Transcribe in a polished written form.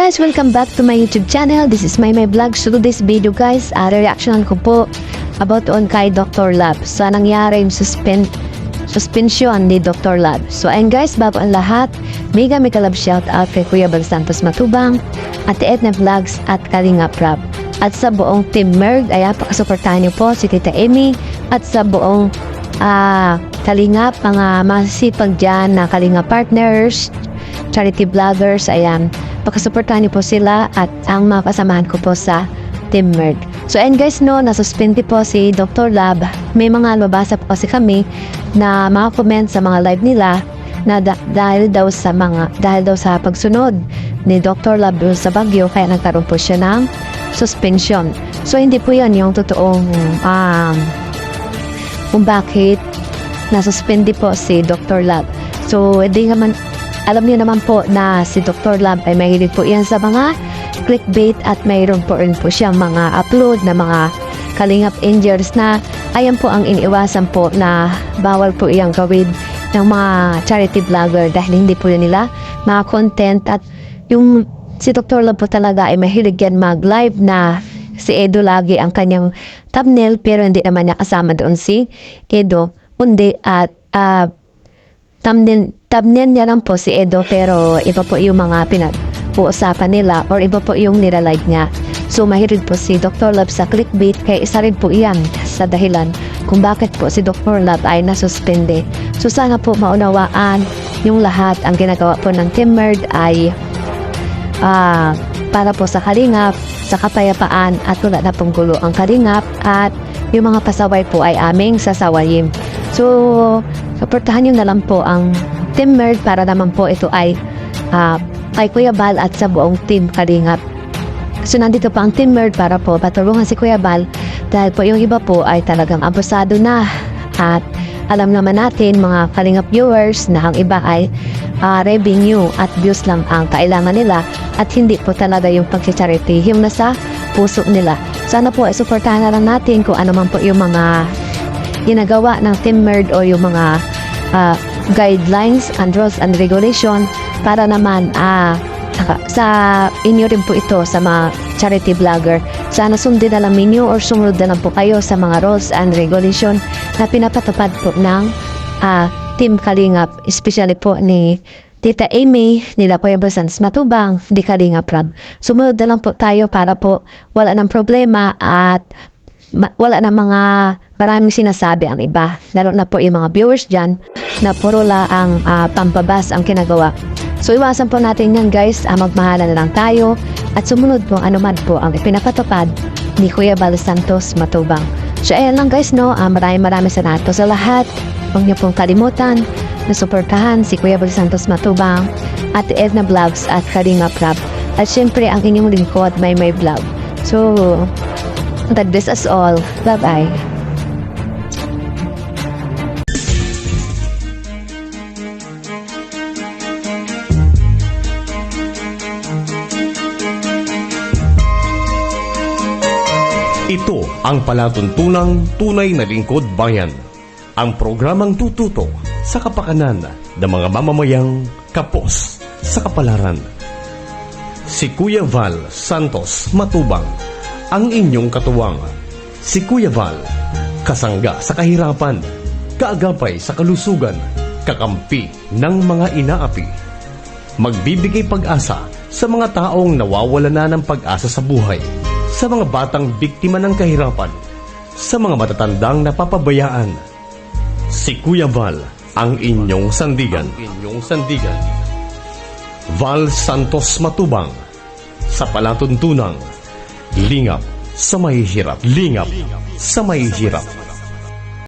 Guys, welcome back to my YouTube channel. This is my vlog. So today's video guys, reaction ko po about on kay Dr. Love sa nangyari yung suspension ni Dr. Love. So ayun guys, bago ang lahat, mega love shout out kay Kuya Bal Santos Matubang, Ate Edna Vlogs at Kalinga Prab. At sa buong Team Merg, ayan, pakasuportahan niyo po si Tita Amy at sa buong Kalingap, mga masipag dyan na Kalinga partners, charity vloggers, ayan, pakasuportahan niyo po sila at ang mga kasamahan ko po sa Team Merg. So and guys, no, nasuspindi po si Dr. Love. May mga mabasa po kasi kami na mga comment sa mga live nila na dahil daw sa pagsunod ni Dr. Love sa Baguio, kaya nagkaroon po siya ng suspension. So hindi po yan yung totoong kung bakit nasuspindi po si Dr. Love. So hindi naman, alam niyo naman po na si Dr. Love ay mahilig po yan sa mga clickbait at mayroon po rin po siya mga upload na mga Kalingap Angels na ayan po ang iniiwasan po na bawal po iyang gawin ng mga charity vlogger dahil hindi po nila mga content. At yung si Dr. Love po talaga ay mahilig yan mag-live na si Edo lagi ang kanyang thumbnail, pero hindi naman niya kasama doon si Edo, kundi at thumbnail niya lang po si Edo, pero iba po yung mga pinag-uusapan nila or iba po yung nilalive niya. So mahilig po si Dr. Love sa clickbait, kaya isa rin po iyan sa dahilan kung bakit po si Dr. Love ay nasuspende. So sana po maunawaan yung lahat. Ang ginagawa po ng Team Merg ay para po sa Kalingap, sa kapayapaan at wala na pong gulo ang Kalingap, at yung mga pasaway po ay aming sasawayin. So suportahan nyo na lang po ang Team Merg para naman po ito ay kay Kuya Bal at sa buong Team Kalingap. So nandito pa ang Team Merg para po patulungan si Kuya Bal dahil po yung iba po ay talagang abusado na, at alam naman natin mga Kalingap viewers na ang iba ay revenue at views lang ang kailangan nila at hindi po talaga yung pag-charity yung nasa puso nila. Sana po ay suportahan na lang natin kung ano man po yung mga ginagawa ng Team Merg o yung mga guidelines and rules and regulation para naman sa inyo rin po ito sa mga charity vlogger. Sana sundin na lang ninyo or sumunod na lang po kayo sa mga rules and regulation na pinapatupad po ng Team Kalingap, especially po ni Tita Amy, nila Kuya Bal Santos Matubang, di Kalinga Prab. Sumunod na lang po tayo para po wala ng problema at wala na mga maraming sinasabi ang iba, lalo na po yung mga viewers dyan na puro ang pampabas ang kinagawa. So iwasan po natin yan guys, magmahalan na lang tayo at sumunod po anuman po ang ipinapatupad ni Kuya Bal Santos Matubang. So ayan lang guys, no, maraming salamat sa lahat. Huwag niyo pong kalimutan na suportahan si Kuya Bal Santos Matubang, Ate Edna Vlogs at Kalinga Prab, at syempre ang inyong lingkod may vlog. So God bless us all. Bye-bye. Ito ang palatuntunang tunay na lingkod bayan. Ang programang tututo sa kapakanan ng mga mamamayang kapos sa kapalaran. Si Kuya Bal Santos Matubang, ang inyong katuwang. Si Kuya Bal, kasangga sa kahirapan, kaagapay sa kalusugan, kakampi ng mga inaapi. Magbibigay pag-asa sa mga taong nawawala na ng pag-asa sa buhay, sa mga batang biktima ng kahirapan, sa mga matatandang napapabayaan. Si Kuya Bal, ang inyong sandigan. Bal Santos Matubang, sa palatuntunang lingap sa mahihirap.